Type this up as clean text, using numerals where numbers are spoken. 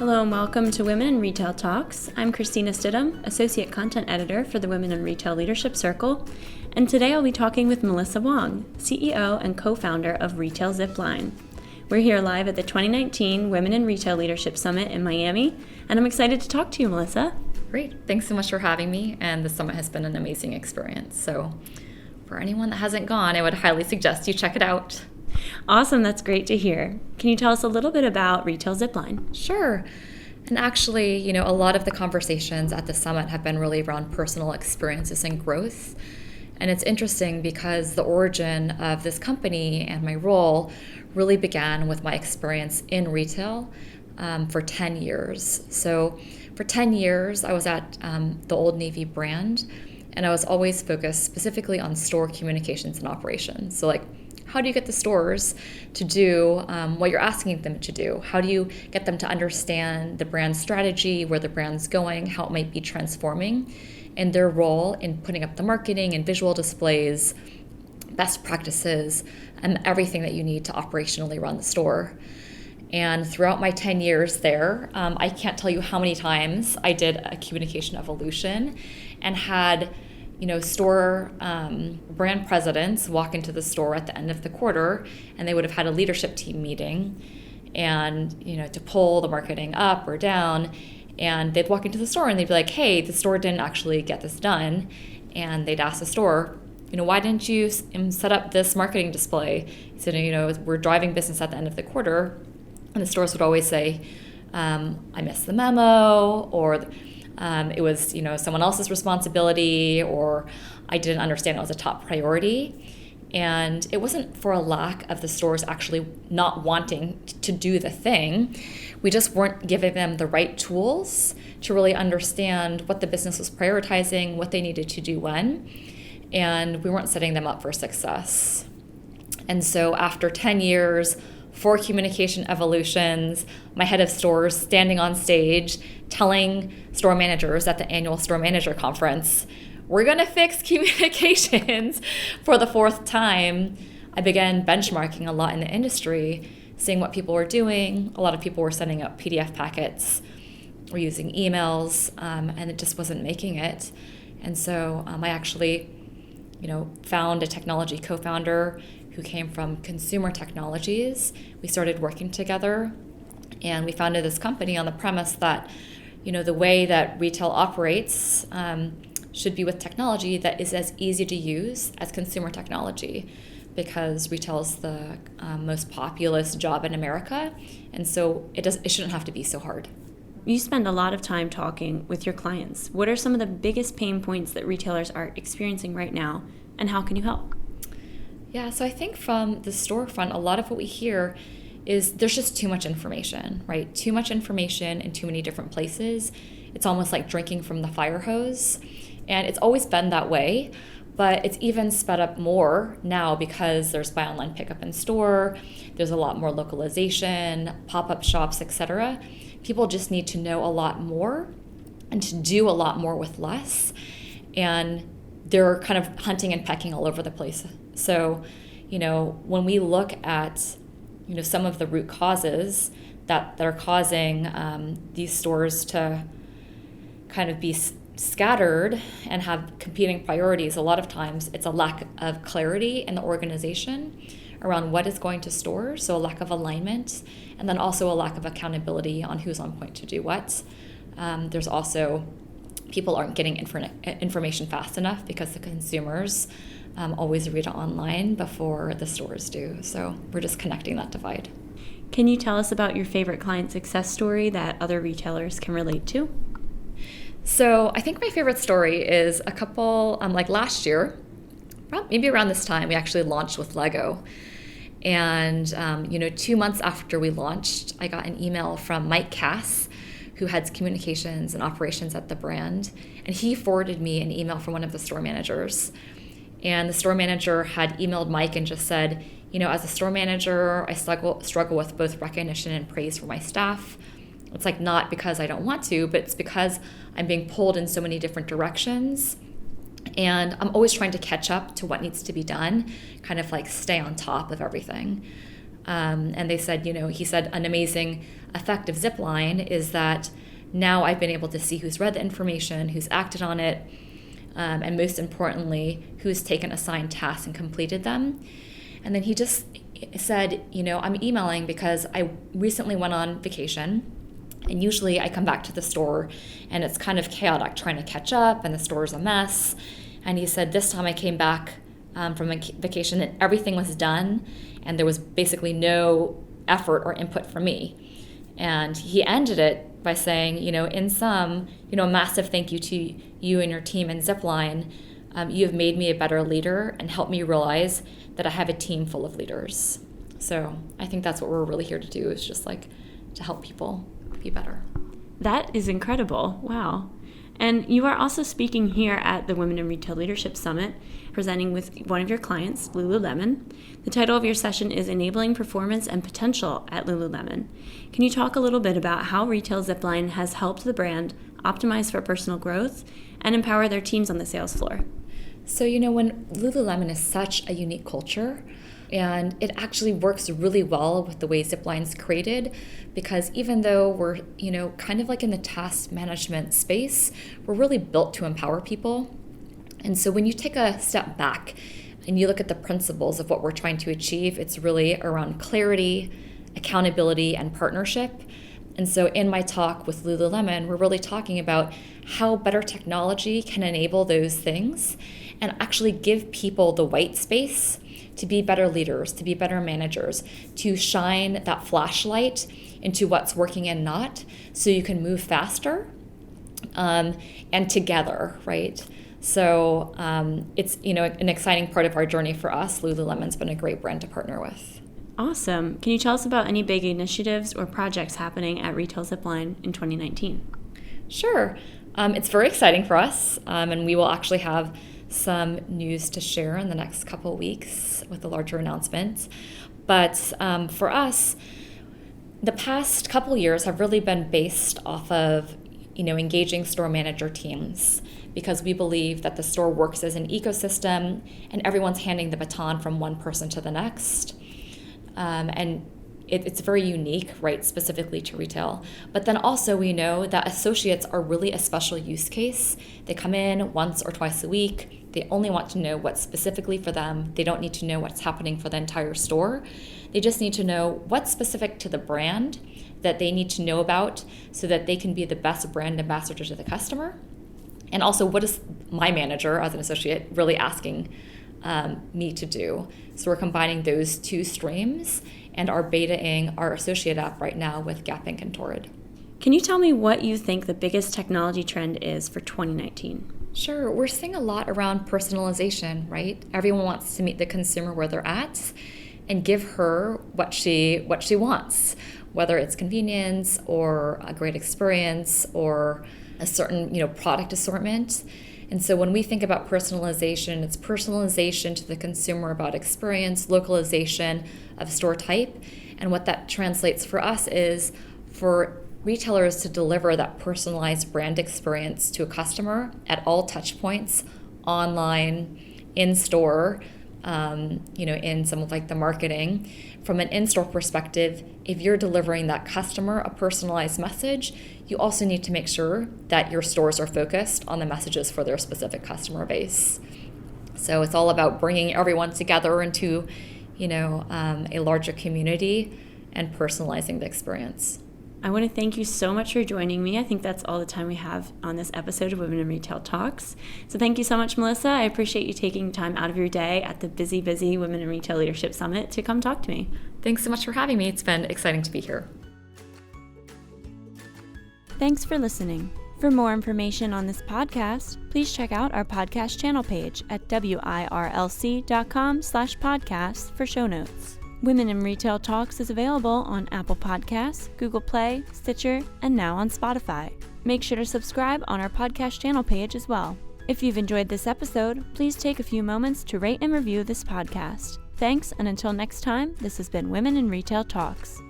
Hello and welcome to Women in Retail Talks. I'm Christina Stidham, Associate Content Editor for the Women in Retail Leadership Circle, and today I'll be talking with Melissa Wong, CEO and co-founder of Retail Zipline. We're here live at the 2019 Women in Retail Leadership Summit in Miami, and I'm excited to talk to you, Melissa. Great. Thanks so much for having me, and the summit has been an amazing experience. So for anyone that hasn't gone, I would highly suggest you check it out. Awesome, that's great to hear. Can you tell us a little bit about Retail Zipline? Sure. And actually, a lot of the conversations at the summit have been really around personal experiences and growth. And it's interesting because the origin of this company and my role really began with my experience in retail for 10 years. So for 10 years, I was at the Old Navy brand, and I was always focused specifically on store communications and operations. So how do you get the stores to do what you're asking them to do? How do you get them to understand the brand strategy, where the brand's going, how it might be transforming, and their role in putting up the marketing and visual displays, best practices, and everything that you need to operationally run the store. And throughout my 10 years there, I can't tell you how many times I did a communication evolution and had store brand presidents walk into the store at the end of the quarter, and they would have had a leadership team meeting and, to pull the marketing up or down, and they'd walk into the store and they'd be like, hey, the store didn't actually get this done. And they'd ask the store, why didn't you set up this marketing display? He said, we're driving business at the end of the quarter. And the stores would always say, I missed the memo, or it was, someone else's responsibility, or I didn't understand it was a top priority. And it wasn't for a lack of the stores actually not wanting to do the thing. We just weren't giving them the right tools to really understand what the business was prioritizing, what they needed to do when, and we weren't setting them up for success. And so after 10 years, 4 communication evolutions, my head of stores standing on stage telling store managers at the annual store manager conference, we're going to fix communications for the 4th time. I began benchmarking a lot in the industry, seeing what people were doing. A lot of people were sending out PDF packets or using emails, and it just wasn't making it. And so I actually, found a technology co-founder who came from consumer technologies. We started working together, and we founded this company on the premise that, the way that retail operates should be with technology that is as easy to use as consumer technology, because retail is the most populous job in America, and so it shouldn't have to be so hard. You spend a lot of time talking with your clients. What are some of the biggest pain points that retailers are experiencing right now, and how can you help? Yeah, so I think from the storefront, a lot of what we hear is there's just too much information, right? Too much information in too many different places. It's almost like drinking from the fire hose. And it's always been that way, but it's even sped up more now because there's buy online, pick up in store. There's a lot more localization, pop-up shops, etc. People just need to know a lot more and to do a lot more with less. And they're kind of hunting and pecking all over the place. So, when we look at, some of the root causes that are causing these stores to kind of be scattered and have competing priorities, a lot of times it's a lack of clarity in the organization around what is going to stores, so a lack of alignment, and then also a lack of accountability on who's on point to do what. There's also people aren't getting information fast enough because the consumers always read it online before the stores do. So we're just connecting that divide. Can you tell us about your favorite client success story that other retailers can relate to? So I think my favorite story is a couple, last year, maybe around this time, we actually launched with Lego. And, 2 months after we launched, I got an email from Mike Cass, who heads communications and operations at the brand. And he forwarded me an email from one of the store managers. And the store manager had emailed Mike and just said, as a store manager, I struggle with both recognition and praise for my staff. It's not because I don't want to, but it's because I'm being pulled in so many different directions. And I'm always trying to catch up to what needs to be done, kind of stay on top of everything. And they said, he said an amazing effect of Zipline is that now I've been able to see who's read the information, who's acted on it, and most importantly, who's taken assigned tasks and completed them. And then he just said, I'm emailing because I recently went on vacation, and usually I come back to the store and it's kind of chaotic trying to catch up and the store's a mess. And he said, this time I came back from vacation and everything was done and there was basically no effort or input from me. And he ended it by saying, in sum, a massive thank you to you and your team in Zipline. You have made me a better leader and helped me realize that I have a team full of leaders. So I think that's what we're really here to do, is just to help people be better. That is incredible. Wow. And you are also speaking here at the Women in Retail Leadership Summit, presenting with one of your clients, Lululemon. The title of your session is Enabling Performance and Potential at Lululemon. Can you talk a little bit about how Retail Zipline has helped the brand optimize for personal growth and empower their teams on the sales floor? So, when Lululemon is such a unique culture, and it actually works really well with the way Zipline's created, because even though we're, kind of like in the task management space, we're really built to empower people. And so when you take a step back and you look at the principles of what we're trying to achieve, it's really around clarity, accountability, and partnership. And so in my talk with Lululemon, we're really talking about how better technology can enable those things and actually give people the white space to be better leaders, to be better managers, to shine that flashlight into what's working and not, so you can move faster and together, right? So it's an exciting part of our journey for us. Lululemon's been a great brand to partner with. Awesome. Can you tell us about any big initiatives or projects happening at Retail Zipline in 2019? Sure. It's very exciting for us, and we will actually have some news to share in the next couple of weeks with a larger announcement. But for us, the past couple of years have really been based off of engaging store manager teams, because we believe that the store works as an ecosystem and everyone's handing the baton from one person to the next. And it's very unique, right, specifically to retail. But then also we know that associates are really a special use case. They come in once or twice a week. They only want to know what's specifically for them. They don't need to know what's happening for the entire store. They just need to know what's specific to the brand that they need to know about so that they can be the best brand ambassador to the customer. And also, what is my manager as an associate really asking me to do? So we're combining those two streams and are betaing our associate app right now with Gap Inc. and Torrid. Can you tell me what you think the biggest technology trend is for 2019? Sure. We're seeing a lot around personalization, right? Everyone wants to meet the consumer where they're at and give her what she wants, whether it's convenience or a great experience or a certain product assortment. And so when we think about personalization, it's personalization to the consumer about experience, localization of store type. And what that translates for us is for retailers to deliver that personalized brand experience to a customer at all touch points, online, in store, in some of the marketing. From an in-store perspective, if you're delivering that customer a personalized message, you also need to make sure that your stores are focused on the messages for their specific customer base. So it's all about bringing everyone together into, a larger community and personalizing the experience. I want to thank you so much for joining me. I think that's all the time we have on this episode of Women in Retail Talks. So thank you so much, Melissa. I appreciate you taking time out of your day at the busy Women in Retail Leadership Summit to come talk to me. Thanks so much for having me. It's been exciting to be here. Thanks for listening. For more information on this podcast, please check out our podcast channel page at wirlc.com/podcasts for show notes. Women in Retail Talks is available on Apple Podcasts, Google Play, Stitcher, and now on Spotify. Make sure to subscribe on our podcast channel page as well. If you've enjoyed this episode, please take a few moments to rate and review this podcast. Thanks, and until next time, this has been Women in Retail Talks.